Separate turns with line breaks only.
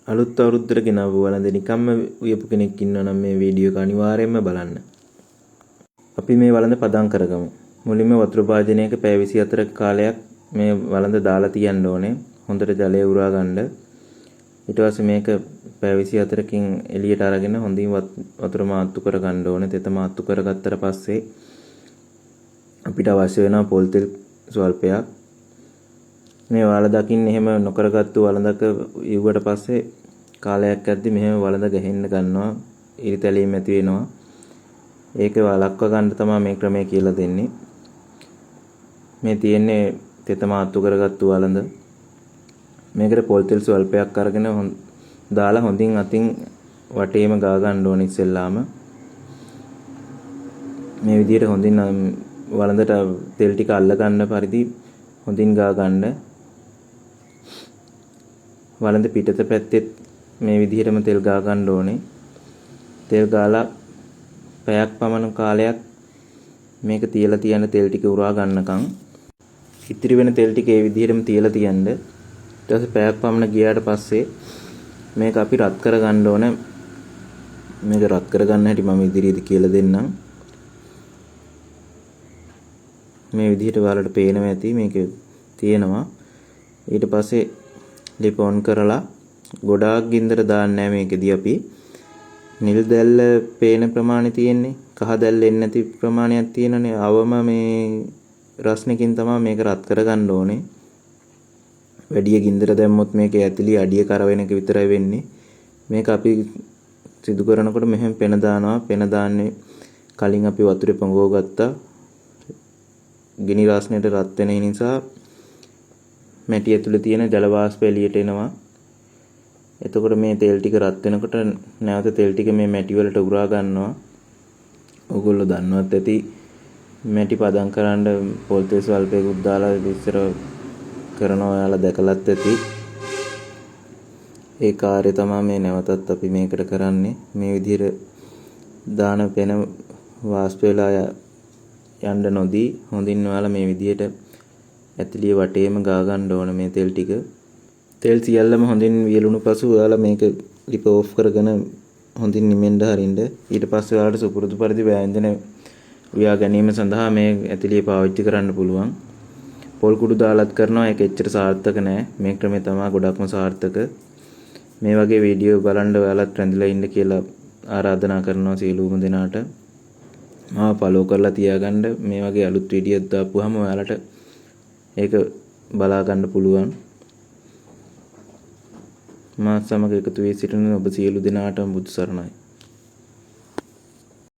අලුත් අවුරුද්දට ගෙනාව වළඳ නිකම්ම උයපු කෙනෙක් ඉන්නවා නම් මේ වීඩියෝ එක අනිවාර්යයෙන්ම බලන්න. අපි මේ වළඳ පදම් කරගමු. මුලින්ම වතුර භාජනයක පැය 24ක කාලයක් මේ වළඳ දාලා තියන්න ඕනේ. හොඳට ජලය උරා ගන්න. ඊට පස්සේ මේක පැය 24කින් එළියට අරගෙන හොඳින් වතුර මාත්තු කර ගන්න ඕනේ. තෙත මාත්තු කරගත්තට පස්සේ අපිට අවශ්‍ය වෙනවා පොල් තෙල් ස්වල්පයක්. මේ වළඳ දකින්න එහෙම නොකරගත්තු වළඳක ඉවුවට පස්සේ කාලයක් යද්දි මෙහෙම වළඳ ගහෙන්න ගන්නවා. ඉරිතැලීම් ඇති වෙනවා. ඒක වළක්ව ගන්න තමයි මේ ක්‍රමය කියලා දෙන්නේ. මේ තියෙන්නේ තෙත මාත්තු කරගත්තු වළඳ. මේකට පොල් තෙල් ස්වල්පයක් අරගෙන දාලා හොඳින් අතින් වටේම ගා ගන්න ඕනේ ඉස්සෙල්ලාම. මේ විදිහට හොඳින් වළඳට තෙල් ටික අල්ල ගන්න පරිදි හොඳින් ගා ගන්න. වළඳ පිටත පැත්තෙත් මේ විදිහටම තෙල් ගා ගන්න ඕනේ. තෙල් ගාලා පැයක් පමණ කාලයක් මේක තියලා තියන්න තෙල් ටික උරා ගන්නකම්. ඉතිරි වෙන තෙල් ටික ඒ විදිහටම තියලා තියන්න. ඊට පස්සේ පැයක් පමණ ගියාට පස්සේ මේක අපි රත් කර ගන්න ඕනේ. මේක රත් කර ගන්න හැටි මම ඉදිරියේදී කියලා දෙන්නම්. මේ විදිහට ඔයාලට පේනවා ඇති මේක තියෙනවා. ඊට පස්සේ ලිප ඔන් කරලා ගොඩාක් ගින්දර දාන්නේ නැහැ මේකෙදී අපි. නිල් දැල්ල පේන ප්‍රමාණය තියෙන්නේ. කහ දැල්ල එන්නේ නැති ප්‍රමාණයක් තියෙනනේ. අවම මේ රස්නකින් තමයි මේක රත් කරගන්න ඕනේ. වැඩි ගින්දර දැම්මොත් මේකේ ඇතුළේ අඩිය කර වෙන එක විතරයි වෙන්නේ. මේක අපි සිදු කරනකොට මෙහෙම පෙන දානවා. පෙන දාන්නේ කලින් අපි වතුරේ පොඟව ගත්තා. ගිනි රස්නෙට රත් වෙන නිසා මැටි ඇතුලේ තියෙන ජල වාෂ්ප එළියට එනවා. එතකොට මේ තෙල් ටික රත් වෙනකොට නැවත තෙල් ටික මේ මැටි වලට උරා ගන්නවා. ඕගොල්ලෝ දන්නවත් ඇති මැටි පදම් කරන්න පොල් තෙල් ස්වල්පයකුත් දාලා ඉස්සර කරනවා ඔයාලා දැකලත් ඇති. ඒ කාර්යය තමයි මේ නැවතත් අපි මේකට කරන්නේ. මේ විදිහට දාන පෙන වාෂ්ප වෙලා යන්න නොදී හොඳින් ඔයාලා මේ විදිහට ඇතුළේ වටේම ගා ගන්න ඕන මේ තෙල් ටික. තෙල් සියල්ලම හොඳින් වියලුණු පසු ඔයාලා මේක ලිප ඕෆ් කරගෙන හොඳින් නිමෙන්න හරින්න. ඊට පස්සේ ඔයාලට සුපුරුදු පරිදි ව්‍යංජන උයා ගැනීම සඳහා මේ ඇතුළේ පාවිච්චි කරන්න පුළුවන්. පොල් කුඩු දාලත් කරනවා. ඒක එච්චර සාර්ථක නෑ. මේ ක්‍රමය තමයි ගොඩක්ම සාර්ථක. මේ වගේ වීඩියෝ බලන්න ඔයාලත් රැඳිලා ඉන්න කියලා ආරාධනා කරනවා සියලුම දෙනාට. මාව ෆලෝ කරලා තියාගන්න. මේ වගේ අලුත් වීඩියෝ දාපුවාම ඔයාලට ඒක බලා ගන්න පුළුවන්. මාත් සමග එකතු වී සිටින ඔබ සියලු දෙනාටම බුදු සරණයි.